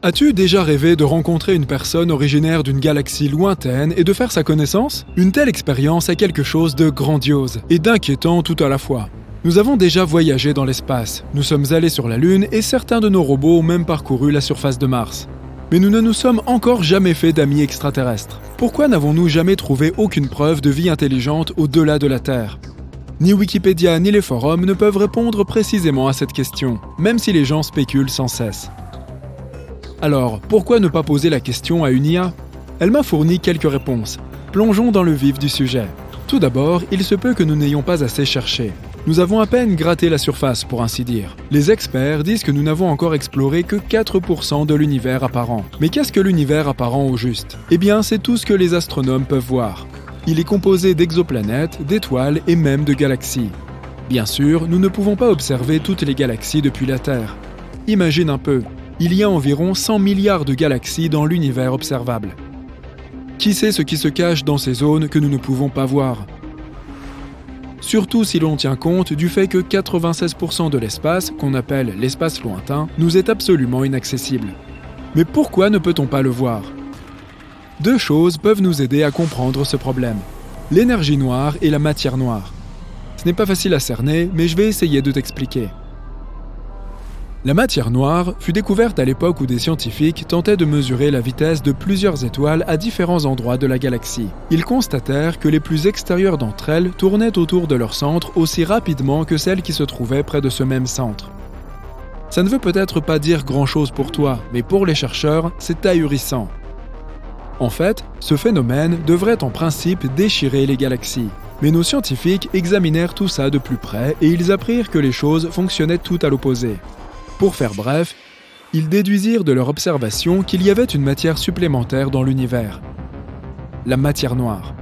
As-tu déjà rêvé de rencontrer une personne originaire d'une galaxie lointaine et de faire sa connaissance? Une telle expérience est quelque chose de grandiose et d'inquiétant tout à la fois. Nous avons déjà voyagé dans l'espace, nous sommes allés sur la Lune et certains de nos robots ont même parcouru la surface de Mars. Mais nous ne nous sommes encore jamais fait d'amis extraterrestres. Pourquoi n'avons-nous jamais trouvé aucune preuve de vie intelligente au-delà de la Terre? Ni Wikipédia ni les forums ne peuvent répondre précisément à cette question, même si les gens spéculent sans cesse. Alors, pourquoi ne pas poser la question à une IA? Elle m'a fourni quelques réponses. Plongeons dans le vif du sujet. Tout d'abord, il se peut que nous n'ayons pas assez cherché. Nous avons à peine gratté la surface, pour ainsi dire. Les experts disent que nous n'avons encore exploré que 4% de l'univers apparent. Mais qu'est-ce que l'univers apparent au juste? Eh bien, c'est tout ce que les astronomes peuvent voir. Il est composé d'exoplanètes, d'étoiles et même de galaxies. Bien sûr, nous ne pouvons pas observer toutes les galaxies depuis la Terre. Imagine un peu. Il y a environ 100 milliards de galaxies dans l'univers observable. Qui sait ce qui se cache dans ces zones que nous ne pouvons pas voir? Surtout si l'on tient compte du fait que 96% de l'espace, qu'on appelle l'espace lointain, nous est absolument inaccessible. Mais pourquoi ne peut-on pas le voir? Deux choses peuvent nous aider à comprendre ce problème. L'énergie noire et la matière noire. Ce n'est pas facile à cerner, mais je vais essayer de t'expliquer. La matière noire fut découverte à l'époque où des scientifiques tentaient de mesurer la vitesse de plusieurs étoiles à différents endroits de la galaxie. Ils constatèrent que les plus extérieures d'entre elles tournaient autour de leur centre aussi rapidement que celles qui se trouvaient près de ce même centre. Ça ne veut peut-être pas dire grand-chose pour toi, mais pour les chercheurs, c'est ahurissant. En fait, ce phénomène devrait en principe déchirer les galaxies. Mais nos scientifiques examinèrent tout ça de plus près et ils apprirent que les choses fonctionnaient tout à l'opposé. Pour faire bref, ils déduisirent de leur observation qu'il y avait une matière supplémentaire dans l'univers. La matière noire.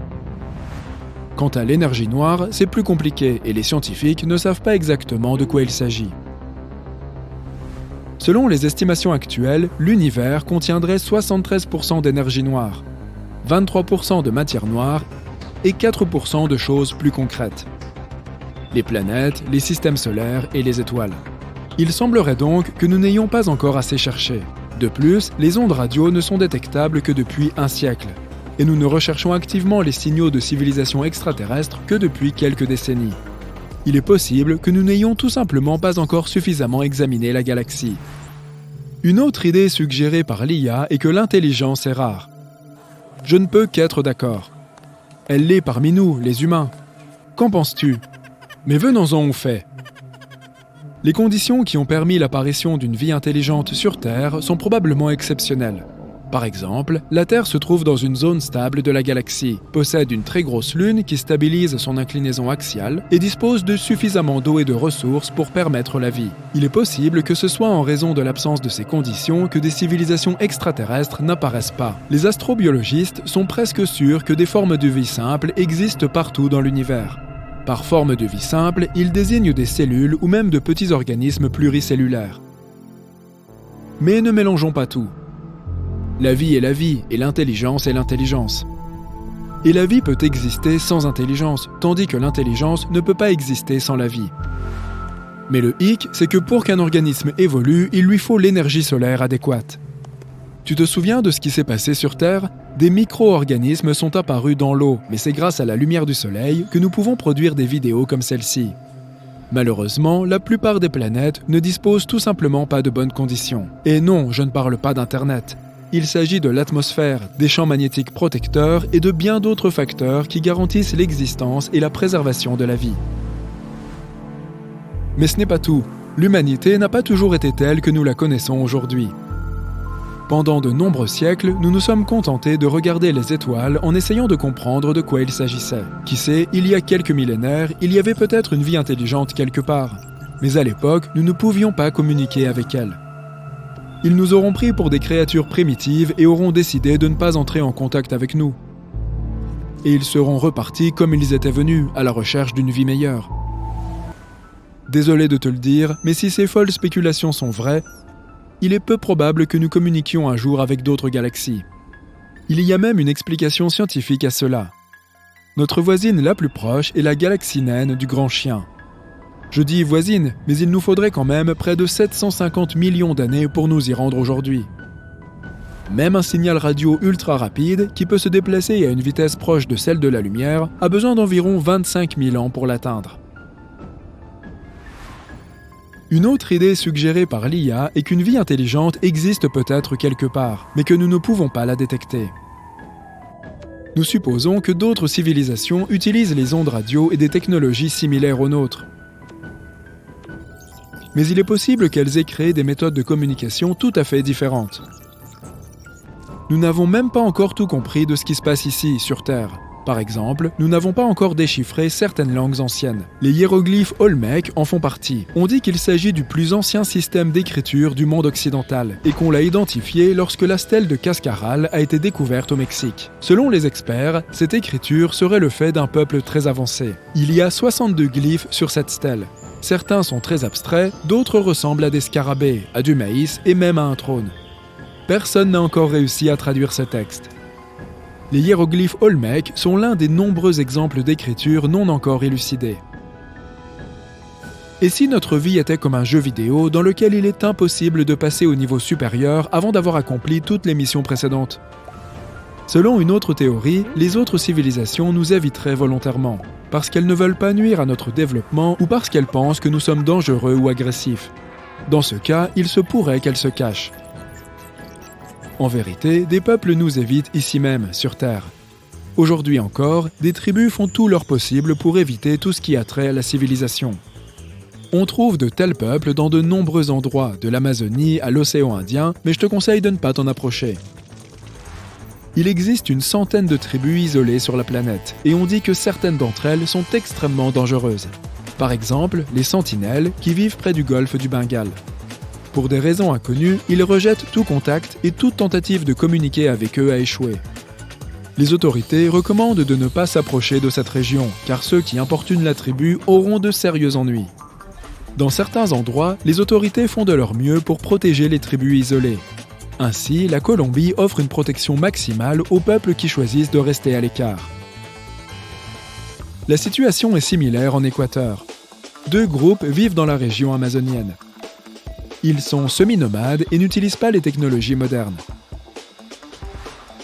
Quant à l'énergie noire, c'est plus compliqué et les scientifiques ne savent pas exactement de quoi il s'agit. Selon les estimations actuelles, l'univers contiendrait 73% d'énergie noire, 23% de matière noire et 4% de choses plus concrètes. Les planètes, les systèmes solaires et les étoiles. Il semblerait donc que nous n'ayons pas encore assez cherché. De plus, les ondes radio ne sont détectables que depuis un siècle. Et nous ne recherchons activement les signaux de civilisation extraterrestre que depuis quelques décennies. Il est possible que nous n'ayons tout simplement pas encore suffisamment examiné la galaxie. Une autre idée suggérée par l'IA est que l'intelligence est rare. Je ne peux qu'être d'accord. Elle l'est parmi nous, les humains. Qu'en penses-tu? Mais venons-en aux faits. Les conditions qui ont permis l'apparition d'une vie intelligente sur Terre sont probablement exceptionnelles. Par exemple, la Terre se trouve dans une zone stable de la galaxie, possède une très grosse lune qui stabilise son inclinaison axiale et dispose de suffisamment d'eau et de ressources pour permettre la vie. Il est possible que ce soit en raison de l'absence de ces conditions que des civilisations extraterrestres n'apparaissent pas. Les astrobiologistes sont presque sûrs que des formes de vie simples existent partout dans l'univers. Par forme de vie simple, ils désignent des cellules ou même de petits organismes pluricellulaires. Mais ne mélangeons pas tout. La vie est la vie et l'intelligence est l'intelligence. Et la vie peut exister sans intelligence, tandis que l'intelligence ne peut pas exister sans la vie. Mais le hic, c'est que pour qu'un organisme évolue, il lui faut l'énergie solaire adéquate. Tu te souviens de ce qui s'est passé sur Terre? Des micro-organismes sont apparus dans l'eau, mais c'est grâce à la lumière du soleil que nous pouvons produire des vidéos comme celle-ci. Malheureusement, la plupart des planètes ne disposent tout simplement pas de bonnes conditions. Et non, je ne parle pas d'Internet. Il s'agit de l'atmosphère, des champs magnétiques protecteurs et de bien d'autres facteurs qui garantissent l'existence et la préservation de la vie. Mais ce n'est pas tout. L'humanité n'a pas toujours été telle que nous la connaissons aujourd'hui. Pendant de nombreux siècles, nous nous sommes contentés de regarder les étoiles en essayant de comprendre de quoi il s'agissait. Qui sait, il y a quelques millénaires, il y avait peut-être une vie intelligente quelque part. Mais à l'époque, nous ne pouvions pas communiquer avec elle. Ils nous auront pris pour des créatures primitives et auront décidé de ne pas entrer en contact avec nous. Et ils seront repartis comme ils étaient venus, à la recherche d'une vie meilleure. Désolé de te le dire, mais si ces folles spéculations sont vraies, il est peu probable que nous communiquions un jour avec d'autres galaxies. Il y a même une explication scientifique à cela. Notre voisine la plus proche est la galaxie naine du Grand Chien. Je dis voisine, mais il nous faudrait quand même près de 750 millions d'années pour nous y rendre aujourd'hui. Même un signal radio ultra rapide, qui peut se déplacer à une vitesse proche de celle de la lumière, a besoin d'environ 25 000 ans pour l'atteindre. Une autre idée suggérée par l'IA est qu'une vie intelligente existe peut-être quelque part, mais que nous ne pouvons pas la détecter. Nous supposons que d'autres civilisations utilisent les ondes radio et des technologies similaires aux nôtres. Mais il est possible qu'elles aient créé des méthodes de communication tout à fait différentes. Nous n'avons même pas encore tout compris de ce qui se passe ici, sur Terre. Par exemple, nous n'avons pas encore déchiffré certaines langues anciennes. Les hiéroglyphes Olmèques en font partie. On dit qu'il s'agit du plus ancien système d'écriture du monde occidental et qu'on l'a identifié lorsque la stèle de Cascaral a été découverte au Mexique. Selon les experts, cette écriture serait le fait d'un peuple très avancé. Il y a 62 glyphes sur cette stèle. Certains sont très abstraits, d'autres ressemblent à des scarabées, à du maïs et même à un trône. Personne n'a encore réussi à traduire ce texte. Les hiéroglyphes Olmèques sont l'un des nombreux exemples d'écriture non encore élucidés. Et si notre vie était comme un jeu vidéo dans lequel il est impossible de passer au niveau supérieur avant d'avoir accompli toutes les missions précédentes ? Selon une autre théorie, les autres civilisations nous éviteraient volontairement, parce qu'elles ne veulent pas nuire à notre développement ou parce qu'elles pensent que nous sommes dangereux ou agressifs. Dans ce cas, il se pourrait qu'elles se cachent. En vérité, des peuples nous évitent ici même, sur Terre. Aujourd'hui encore, des tribus font tout leur possible pour éviter tout ce qui a trait à la civilisation. On trouve de tels peuples dans de nombreux endroits, de l'Amazonie à l'océan Indien, mais je te conseille de ne pas t'en approcher. Il existe une centaine de tribus isolées sur la planète, et on dit que certaines d'entre elles sont extrêmement dangereuses. Par exemple, les sentinelles qui vivent près du golfe du Bengale. Pour des raisons inconnues, ils rejettent tout contact et toute tentative de communiquer avec eux a échoué. Les autorités recommandent de ne pas s'approcher de cette région, car ceux qui importunent la tribu auront de sérieux ennuis. Dans certains endroits, les autorités font de leur mieux pour protéger les tribus isolées. Ainsi, la Colombie offre une protection maximale aux peuples qui choisissent de rester à l'écart. La situation est similaire en Équateur. 2 groupes vivent dans la région amazonienne. Ils sont semi-nomades et n'utilisent pas les technologies modernes.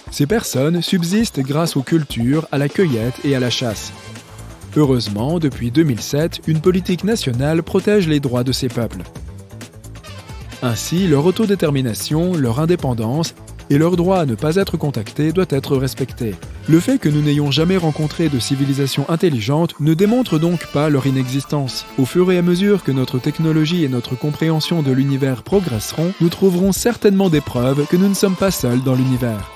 Ces personnes subsistent grâce aux cultures, à la cueillette et à la chasse. Heureusement, depuis 2007, une politique nationale protège les droits de ces peuples. Ainsi, leur autodétermination, leur indépendance et leur droit à ne pas être contactés doit être respecté. Le fait que nous n'ayons jamais rencontré de civilisation intelligente ne démontre donc pas leur inexistence. Au fur et à mesure que notre technologie et notre compréhension de l'univers progresseront, nous trouverons certainement des preuves que nous ne sommes pas seuls dans l'univers.